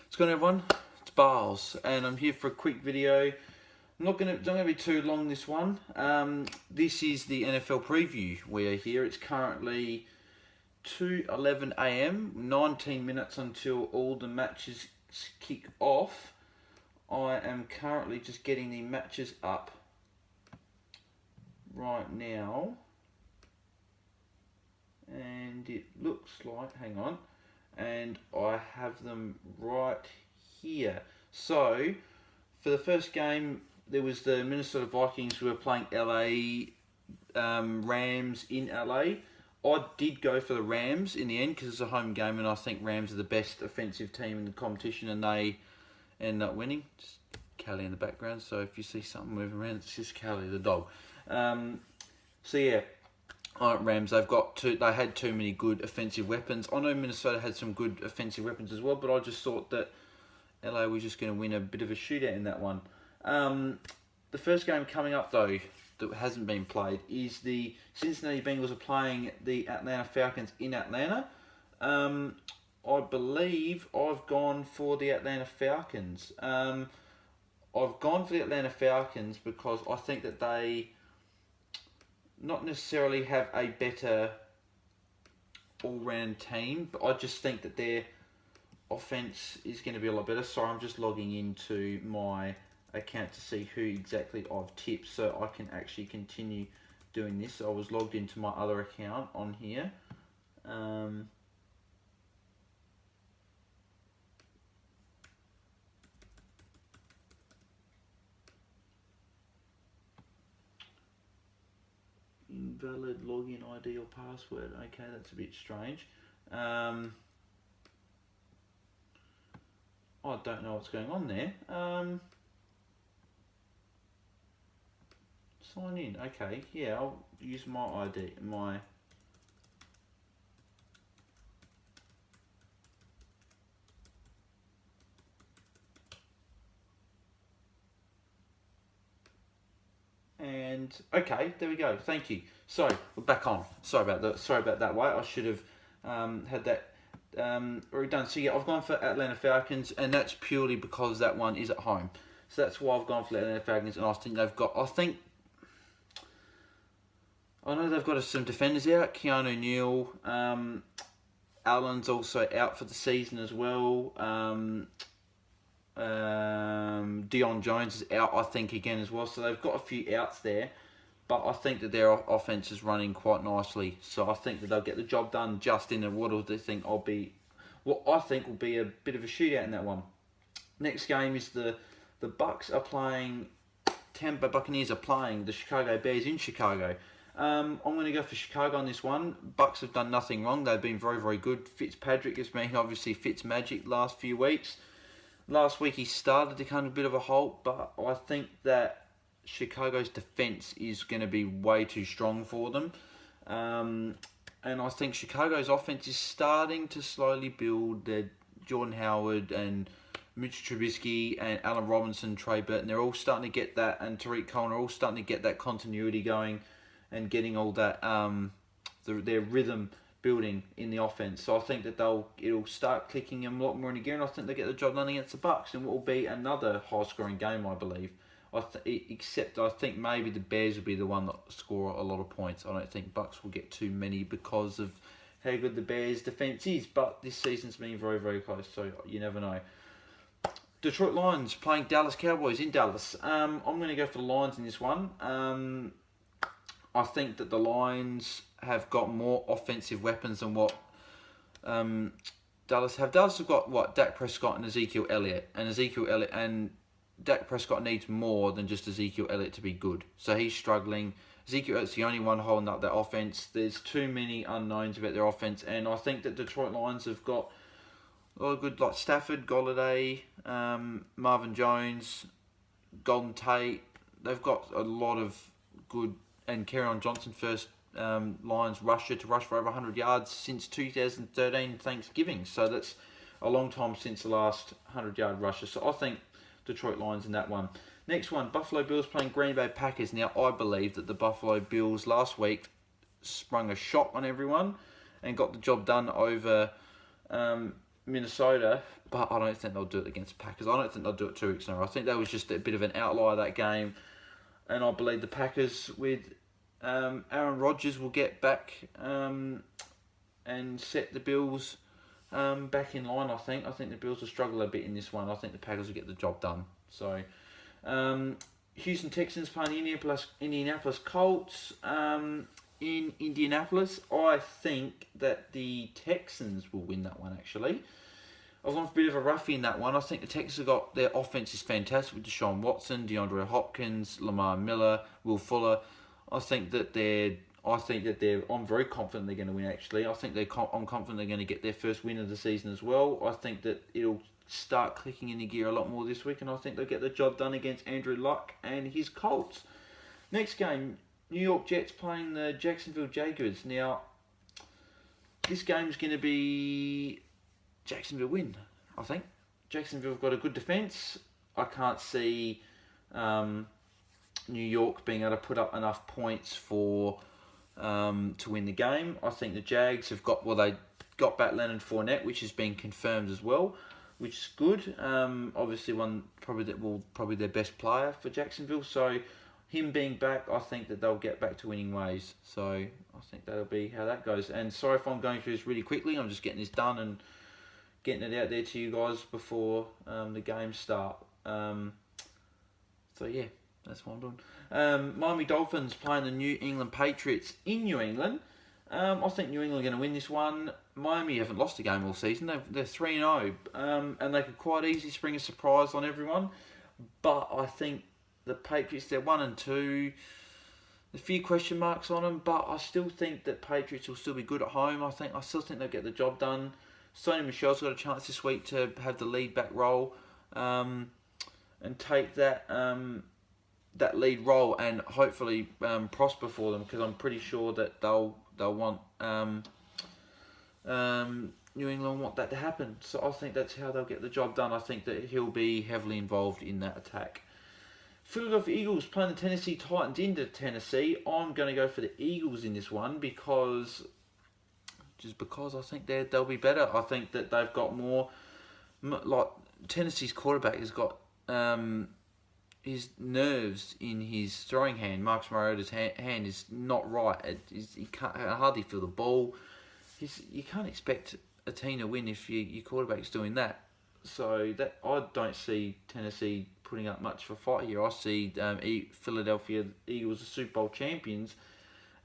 What's going on, everyone? It's Barles, and I'm here for a quick video. I'm not going to be too long, this one. This is the NFL preview. We're here. It's currently 2:11 a.m. 19 minutes until all the matches kick off. I am currently just getting the matches up right now, and it looks like, hang on, and I have them right here. So for the first game, there was the Minnesota Vikings who were playing LA Rams in LA. I did go for the Rams in the end because it's a home game, and I think Rams are the best offensive team in the competition, and they end up winning. Just Callie in the background, so if you see something moving around, it's just Callie the dog. So yeah, Rams, they had too many good offensive weapons. I know Minnesota had some good offensive weapons as well, but I just thought that LA was just going to win a bit of a shootout in that one. The first game coming up, though, that hasn't been played is the Cincinnati Bengals are playing the Atlanta Falcons in Atlanta. I believe I've gone for the Atlanta Falcons. I've gone for the Atlanta Falcons because I think that they not necessarily have a better all-round team, but I just think that their offense is going to be a lot better. Sorry, I'm just logging into my account to see who exactly I've tipped so I can actually continue doing this. I was logged into my other account on here. Invalid login ID or password. Okay, that's a bit strange. I don't know what's going on there. Sign in. Okay, yeah, I'll use my ID. And okay, there we go. Thank you. So we're back on. Sorry about that. Way I should have had that already done. So yeah, I've gone for Atlanta Falcons, and that's purely because that one is at home. So that's why I've gone for the Atlanta Falcons, and I know they've got some defenders out. Keanu Neal, Allen's also out for the season as well. Deion Jones is out, I think, again as well. So they've got a few outs there, but I think that their offense is running quite nicely. So I think that they'll get the job done just in what I think will be a bit of a shootout in that one. Next game is the Bucks are playing. Tampa Bay Buccaneers are playing the Chicago Bears in Chicago. I'm going to go for Chicago on this one. Bucks have done nothing wrong. They've been very, very good. Fitzpatrick has been obviously Fitzmagic last few weeks. Last week he started to come to a bit of a halt, but I think that Chicago's defense is going to be way too strong for them. And I think Chicago's offense is starting to slowly build. Jordan Howard and Mitch Trubisky and Allen Robinson, Trey Burton, they're all starting to get that, and Tariq Cohen are all starting to get that continuity going and getting all that their rhythm building in the offense. So I think that it'll start clicking them a lot more in gear, and I think they get the job done against the Bucks, and what will be another high-scoring game, I believe. Except I think maybe the Bears will be the one that score a lot of points. I don't think Bucks will get too many because of how good the Bears' defense is. But this season's been very, very close, so you never know. Detroit Lions playing Dallas Cowboys in Dallas. I'm going to go for the Lions in this one. I think that the Lions have got more offensive weapons than what Dallas have. Dallas have got Dak Prescott and Ezekiel Elliott, and Dak Prescott needs more than just Ezekiel Elliott to be good. So he's struggling. Ezekiel Elliott's the only one holding up their offense. There's too many unknowns about their offense, and I think that Detroit Lions have got a lot of good, like Stafford, Golladay, Marvin Jones, Golden Tate. They've got a lot of good, and Kerryon Johnson, first Lions rusher to rush for over 100 yards since 2013 Thanksgiving. So that's a long time since the last 100-yard rusher. So I think Detroit Lions in that one. Next one, Buffalo Bills playing Green Bay Packers. Now, I believe that the Buffalo Bills last week sprung a shock on everyone and got the job done over Minnesota, but I don't think they'll do it against the Packers. I don't think they'll do it 2 weeks in a row. I think that was just a bit of an outlier, that game. And I believe the Packers with Aaron Rodgers will get back and set the Bills back in line, I think. I think the Bills will struggle a bit in this one. I think the Packers will get the job done. So, Houston Texans playing Indianapolis Colts. In Indianapolis, I think that the Texans will win that one, actually. I've gone for a bit of a roughie in that one. I think the Texans have got, their offense is fantastic with Deshaun Watson, DeAndre Hopkins, Lamar Miller, Will Fuller. I'm very confident they're going to win, actually. I'm confident they're going to get their first win of the season as well. I think that it'll start clicking into gear a lot more this week, and I think they'll get the job done against Andrew Luck and his Colts. Next game, New York Jets playing the Jacksonville Jaguars. Now, this game's going to be Jacksonville win, I think. Jacksonville have got a good defence. I can't see New York being able to put up enough points for to win the game. I think the Jags have got, they got back Leonard Fournette, which has been confirmed as well, which is good. Obviously, probably their best player for Jacksonville. So, him being back, I think that they'll get back to winning ways. So, I think that'll be how that goes. And sorry if I'm going through this really quickly. I'm just getting this done and getting it out there to you guys before the games start. So, yeah, that's what I'm doing. Miami Dolphins playing the New England Patriots in New England. I think New England are going to win this one. Miami haven't lost a game all season. They're 3-0. And they could quite easily spring a surprise on everyone. But I think the Patriots, they're 1-2. A few question marks on them, but I still think that Patriots will still be good at home. I still think they'll get the job done. Sony Michel's got a chance this week to have the lead back role and take that lead role and hopefully prosper for them, because I'm pretty sure that they'll want New England want that to happen. So I think that's how they'll get the job done. I think that he'll be heavily involved in that attack. Philadelphia Eagles playing the Tennessee Titans into Tennessee. I'm going to go for the Eagles in this one because I think they'll be better. I think that they've got more, like Tennessee's quarterback has got his nerves in his throwing hand. Marcus Mariota's hand is not right. He can't hardly feel the ball. You can't expect a team to win if your quarterback's doing that. So that I don't see Tennessee putting up much of a fight here. I see Philadelphia Eagles, the Super Bowl champions,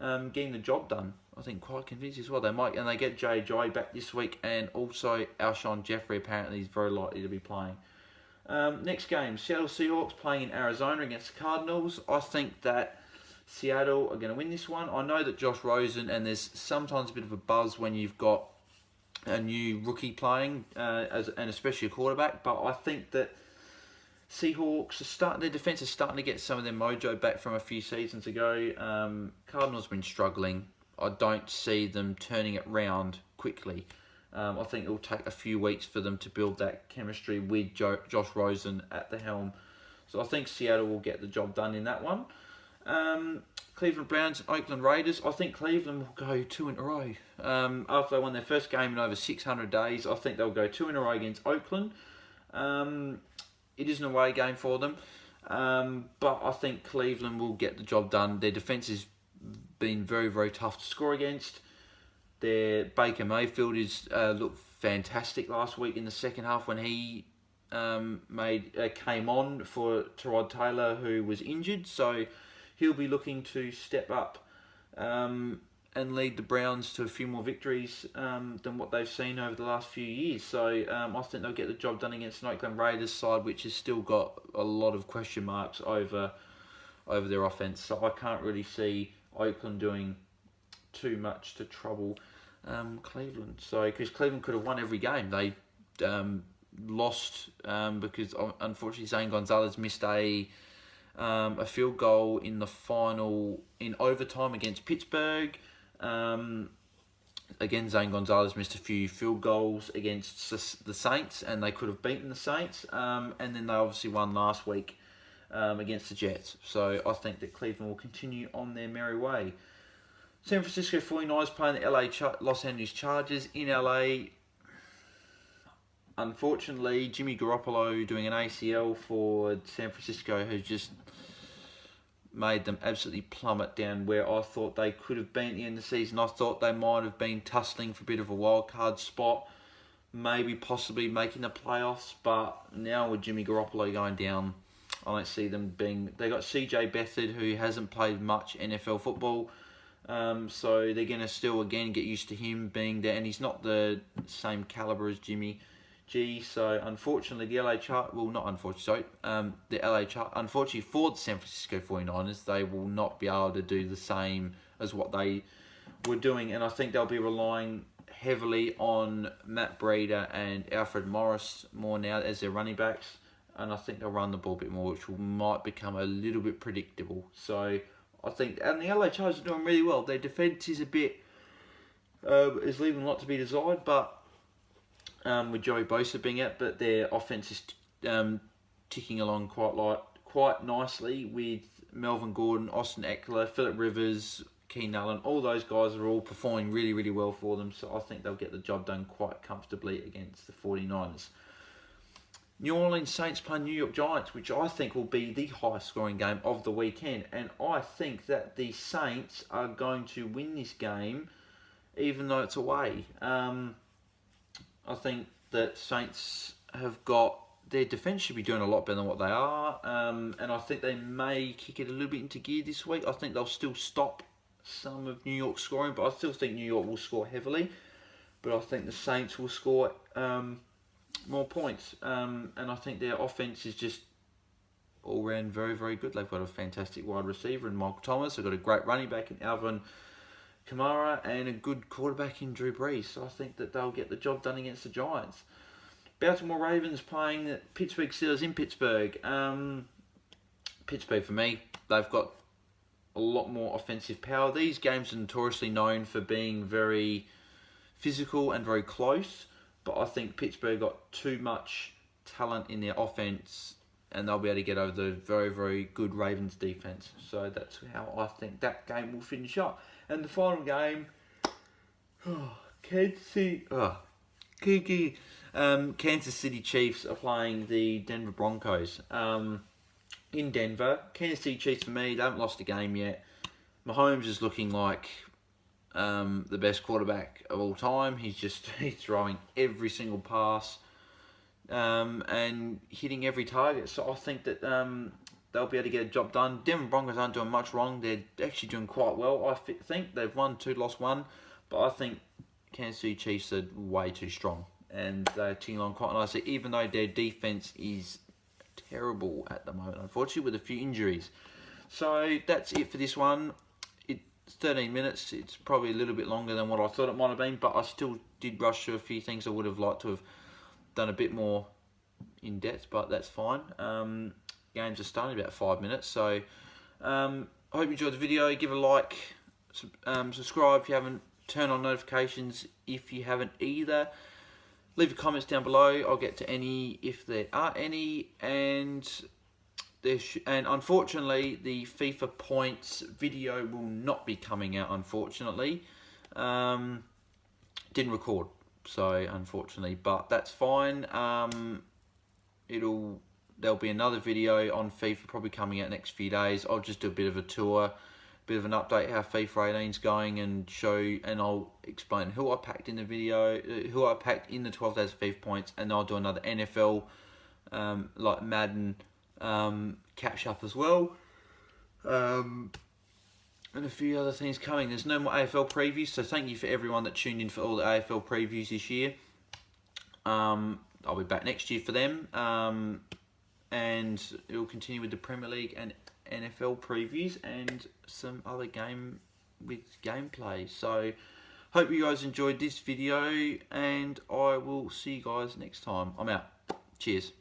getting the job done. I think quite convincing as well. They get Jay back this week, and also Alshon Jeffrey apparently is very likely to be playing. Next game, Seattle Seahawks playing in Arizona against the Cardinals. I think that Seattle are going to win this one. I know that Josh Rosen, and there's sometimes a bit of a buzz when you've got a new rookie playing, and especially a quarterback, but I think that Seahawks their defense is starting to get some of their mojo back from a few seasons ago. Cardinals have been struggling. I don't see them turning it round quickly. I think it will take a few weeks for them to build that chemistry with Josh Rosen at the helm. So I think Seattle will get the job done in that one. Cleveland Browns and Oakland Raiders. I think Cleveland will go 2 in a row. After they won their first game in over 600 days, I think they'll go 2 in a row against Oakland. It is an away game for them. But I think Cleveland will get the job done. Their defence has been very, very tough to score against. Their Baker Mayfield looked fantastic last week in the second half when he came on for Tyrod Taylor, who was injured. So he'll be looking to step up and lead the Browns to a few more victories than what they've seen over the last few years. So I think they'll get the job done against an Oakland Raiders side, which has still got a lot of question marks over their offense. So I can't really see Oakland doing too much to trouble Cleveland. So because Cleveland could have won every game, they lost because unfortunately Zane Gonzalez missed a field goal in the final in overtime against Pittsburgh. Again, Zane Gonzalez missed a few field goals against the Saints, and they could have beaten the Saints. And then they obviously won last week against the Jets. So I think that Cleveland will continue on their merry way. San Francisco 49ers playing the Los Angeles Chargers in LA. unfortunately, Jimmy Garoppolo doing an ACL for San Francisco has just made them absolutely plummet down where I thought they could have been at the end of the season. I thought they might have been tussling for a bit of a wild card spot, maybe possibly making the playoffs, but now with Jimmy Garoppolo going down, I don't see them being... They got CJ Beathard, who hasn't played much NFL football, so they're going to still, again, get used to him being there, and he's not the same caliber as Jimmy G. So unfortunately, the LA Chart, well, not unfortunately, sorry, the LA Chart, unfortunately for the San Francisco 49ers, they will not be able to do the same as what they were doing, and I think they'll be relying heavily on Matt Breida and Alfred Morris more now as their running backs, and I think they'll run the ball a bit more, which might become a little bit predictable. So I think, and the LA Chargers are doing really well. Their defense is a bit, is leaving a lot to be desired, but with Joey Bosa being out, but their offense is ticking along quite nicely with Melvin Gordon, Austin Eckler, Phillip Rivers, Keenan Allen. All those guys are all performing really, really well for them, so I think they'll get the job done quite comfortably against the 49ers. New Orleans Saints play New York Giants, which I think will be the highest scoring game of the weekend, and I think that the Saints are going to win this game, even though it's away. I think that Saints have got... Their defence should be doing a lot better than what they are. And I think they may kick it a little bit into gear this week. I think they'll still stop some of New York's scoring, but I still think New York will score heavily. But I think the Saints will score more points. And I think their offence is just all round very, very good. They've got a fantastic wide receiver in Michael Thomas. They've got a great running back in Alvin Kamara and a good quarterback in Drew Brees. So I think that they'll get the job done against the Giants. Baltimore Ravens playing the Pittsburgh Steelers in Pittsburgh. Pittsburgh, for me, they've got a lot more offensive power. These games are notoriously known for being very physical and very close, but I think Pittsburgh got too much talent in their offense, and they'll be able to get over the very, very good Ravens defense. So that's how I think that game will finish up. And the final game, Kansas City Chiefs are playing the Denver Broncos in Denver. Kansas City Chiefs, for me, they haven't lost a game yet. Mahomes is looking like the best quarterback of all time. He's throwing every single pass and hitting every target. So I think that they'll be able to get a job done. Denver Broncos aren't doing much wrong. They're actually doing quite well, I think. They've won 2, lost 1. But I think Kansas City Chiefs are way too strong. And they're ticking along quite nicely, even though their defense is terrible at the moment, unfortunately, with a few injuries. So that's it for this one. It's 13 minutes. It's probably a little bit longer than what I thought it might have been, but I still did rush through a few things I would have liked to have done a bit more in depth, but that's fine. Games are starting about 5 minutes, so I hope you enjoyed the video. Give a like, subscribe if you haven't, turn on notifications if you haven't either. Leave your comments down below. I'll get to any if there are any, and unfortunately the FIFA points video will not be coming out. Unfortunately, didn't record, so unfortunately, but that's fine. There'll be another video on FIFA probably coming out next few days. I'll just do a bit of a tour, bit of an update how FIFA 18's going, and I'll explain who I packed in the video, who I packed in the 12 days of FIFA points, and I'll do another NFL like Madden catch up as well, and a few other things coming. There's no more AFL previews, so thank you for everyone that tuned in for all the AFL previews this year. I'll be back next year for them, and it will continue with the Premier League and NFL previews and some other gameplay. So hope you guys enjoyed this video, and I will see you guys next time. I'm out. Cheers.